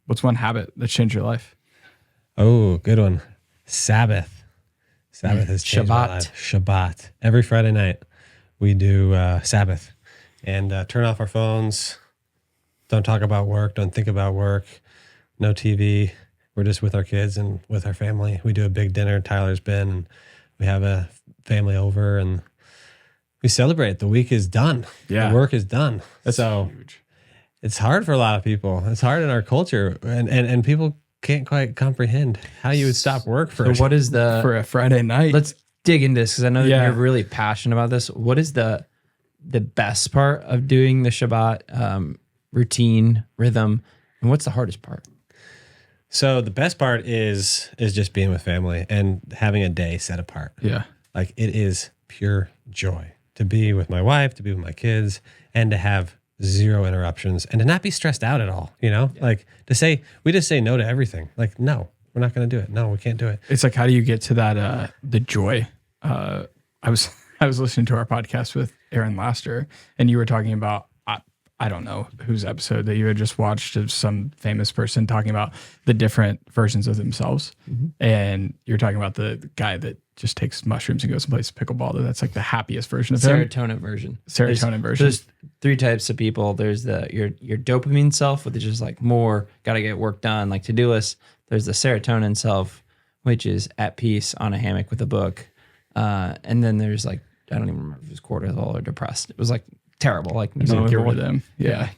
What's one habit that changed your life? Oh, good one. Sabbath. Sabbath has changed my life. Shabbat. Every Friday night we do Sabbath and turn off our phones. Don't talk about work. Don't think about work. No TV. We're just with our kids and with our family. We do a big dinner. Tyler's been, and we have a family over and we celebrate. The week is done. Yeah. The work is done. That's so huge. It's hard for a lot of people. It's hard in our culture, and people can't quite comprehend how you would stop work for. So what is for a Friday night? Let's dig into this because I know that Yeah. you're really passionate about this. What is the best part of doing the Shabbat routine, rhythm, and what's the hardest part? So the best part is just being with family and having a day set apart. Yeah. Like it is pure joy to be with my wife, to be with my kids, and to have zero interruptions and to not be stressed out at all. You know, like we just say no to everything. Like, no, we're not going to do it. No, we can't do it. It's like, how do you get to that, the joy? I was listening to our podcast with Aaron Laster, and you were talking about, I don't know whose episode that you had just watched of some famous person talking about the different versions of themselves. Mm-hmm. And you're talking about the guy that just takes mushrooms and goes and plays pickleball. That's like the happiest version of him. Serotonin version. Version. There's three types of people. There's your dopamine self, which is just like more, got to get work done, like to-do list. There's the serotonin self, which is at peace on a hammock with a book. And then there's like, I don't even remember if it was cortisol or depressed. It was like terrible. Like, get rid of them. Yeah.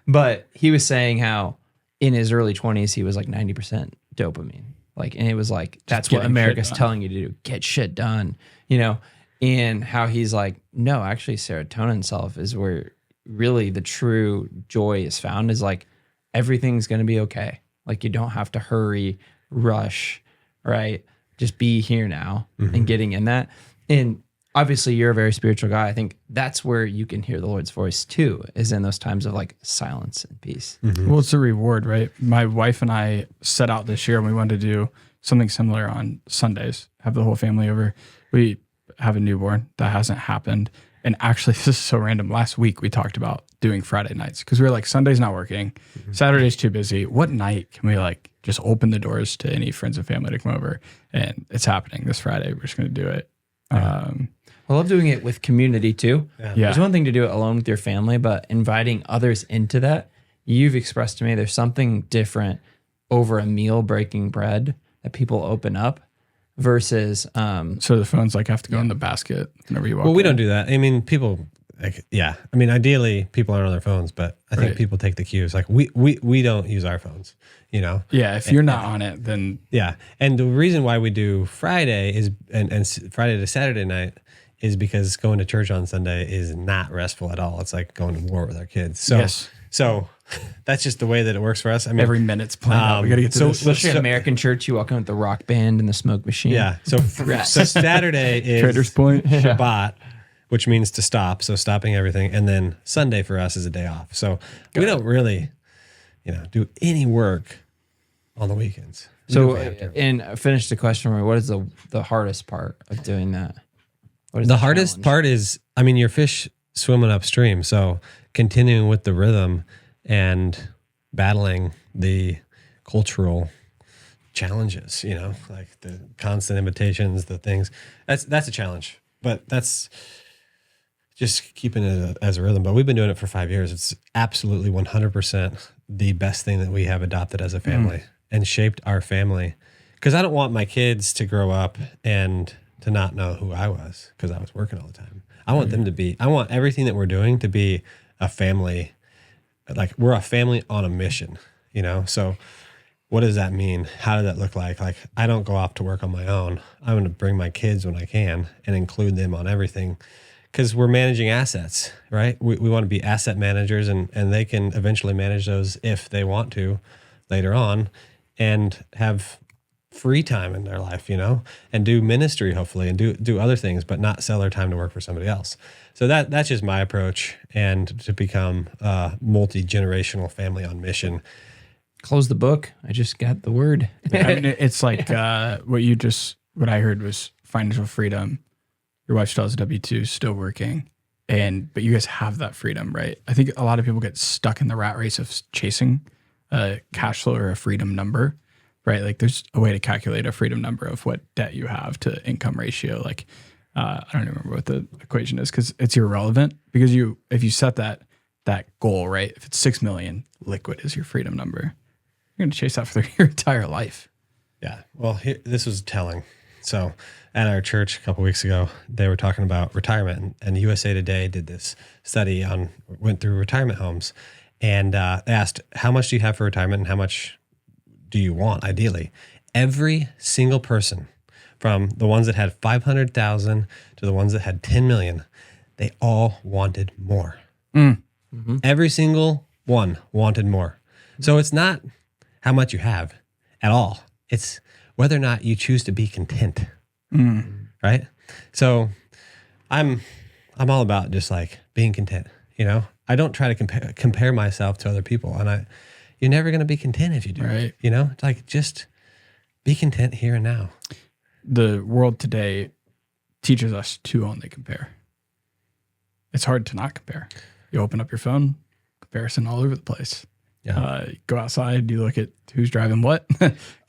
But he was saying how in his early 20s, he was like 90% dopamine. Like, and it was like, that's what America's telling you to do. Get shit done, you know? And how he's like, no, actually serotonin self is where really the true joy is found, is like, everything's going to be okay. Like, you don't have to hurry, rush, right? Just be here now and getting in that. And obviously you're a very spiritual guy. I think that's where you can hear the Lord's voice too, is in those times of like silence and peace. Mm-hmm. Well, it's a reward, right? My wife and I set out this year and we wanted to do something similar on Sundays, have the whole family over. We have a newborn. That hasn't happened. And actually, this is so random. Last week, we talked about doing Friday nights because we were like, Sunday's not working. Saturday's too busy. What night can we like just open the doors to any friends and family to come over? And it's happening this Friday. We're just going to do it. I love doing it with community too. Yeah. There's one thing to do it alone with your family, but inviting others into that, you've expressed to me there's something different over a meal, breaking bread, that people open up versus so the phones like have to go in the basket whenever you walk Well, we in. don't do that. I mean, people like, I mean, ideally people aren't on their phones, but I think people take the cues. Like we don't use our phones, you know? Yeah. If you're not on it, then yeah. And the reason why we do Friday is, and Friday to Saturday night is because going to church on Sunday is not restful at all. It's like going to war with our kids. So, so that's just the way that it works for us. I mean, every minute's planned out. We got to get to this. Especially at American church, you walk in with the rock band and the smoke machine. Yeah. So Saturday is Trader's Point. Shabbat, which means to stop. So stopping everything. And then Sunday for us is a day off. So we don't really, do any work on the weekends. So, and finish the question for me. What is the hardest part of doing that? What is the hardest part is, I mean, your fish swimming upstream. So continuing with the rhythm and battling the cultural challenges, like the constant invitations, the things. That's a challenge, but that's just keeping it as a rhythm. But we've been doing it for 5 years. It's absolutely 100% the best thing that we have adopted as a family and shaped our family. Because I don't want my kids to grow up and to not know who I was because I was working all the time. I want them to be, I want everything that we're doing to be a family. Like we're a family on a mission, So what does that mean? How does that look like? Like I don't go off to work on my own. I'm going to bring my kids when I can and include them on everything because we're managing assets, right? We want to be asset managers and they can eventually manage those if they want to later on and have free time in their life, and do ministry hopefully and do other things, but not sell their time to work for somebody else. So that's just my approach, and to become a multi-generational family on mission. Close the book. I just got the word. I mean, it's like what I heard was financial freedom. Your wife still has a W-2, still working, but you guys have that freedom, right? I think a lot of people get stuck in the rat race of chasing a cash flow or a freedom number, right? Like there's a way to calculate a freedom number of what debt you have to income ratio. Like I don't remember what the equation is because it's irrelevant because if you set that goal, right? If it's 6 million, liquid is your freedom number. You're going to chase that for your entire life. Yeah. Well, this was telling. So at our church a couple of weeks ago, they were talking about retirement, and USA Today did this study went through retirement homes, and they asked, how much do you have for retirement and how much do you want ideally? Every single person, from the ones that had 500,000 to the ones that had 10 million, they all wanted more. Mm-hmm. Every single one wanted more. So it's not how much you have at all. It's whether or not you choose to be content, right? So I'm all about just like being content. You know, I don't try to compare myself to other people, and you're never going to be content if you do. Right. You know, it's like just be content here and now. The world today teaches us to only compare. It's hard to not compare. You open up your phone, comparison all over the place. Yeah. Go outside, you look at who's driving what,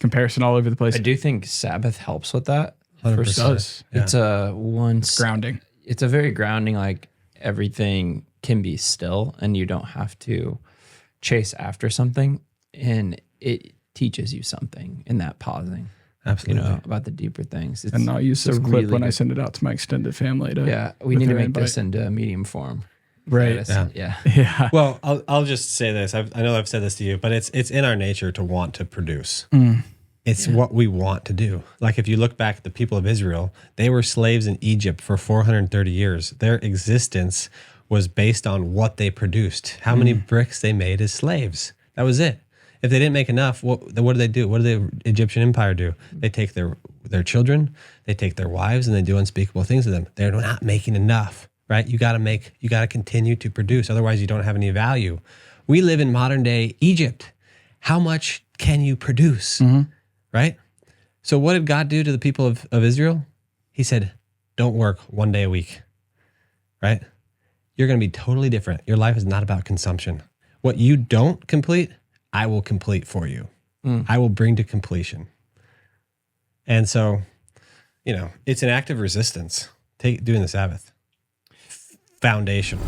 comparison all over the place. I do think Sabbath helps with that. 100%. Does. Yeah. It's grounding. It's a very grounding, like everything can be still and you don't have to chase after something. And it teaches you something in that pausing. Absolutely. You know, about the deeper things. And I'll use this clip when I send it out to my extended family. We need to make this into a medium form. Right. Yeah. Well, I'll just say this. I know I've said this to you, but it's in our nature to want to produce. It's what we want to do. Like if you look back at the people of Israel, they were slaves in Egypt for 430 years. Their existence was based on what they produced, how many bricks they made as slaves. That was it. If they didn't make enough, what do they do? What did the Egyptian empire do? They take their children, they take their wives, and they do unspeakable things to them. They're not making enough. Right? You got to continue to produce. Otherwise you don't have any value. We live in modern day Egypt. How much can you produce? Right? So what did God do to the people of Israel? He said, don't work one day a week. Right? You're going to be totally different. Your life is not about consumption. What you don't complete, I will complete for you. I will bring to completion. And so, it's an act of resistance. Doing the Sabbath. Foundational.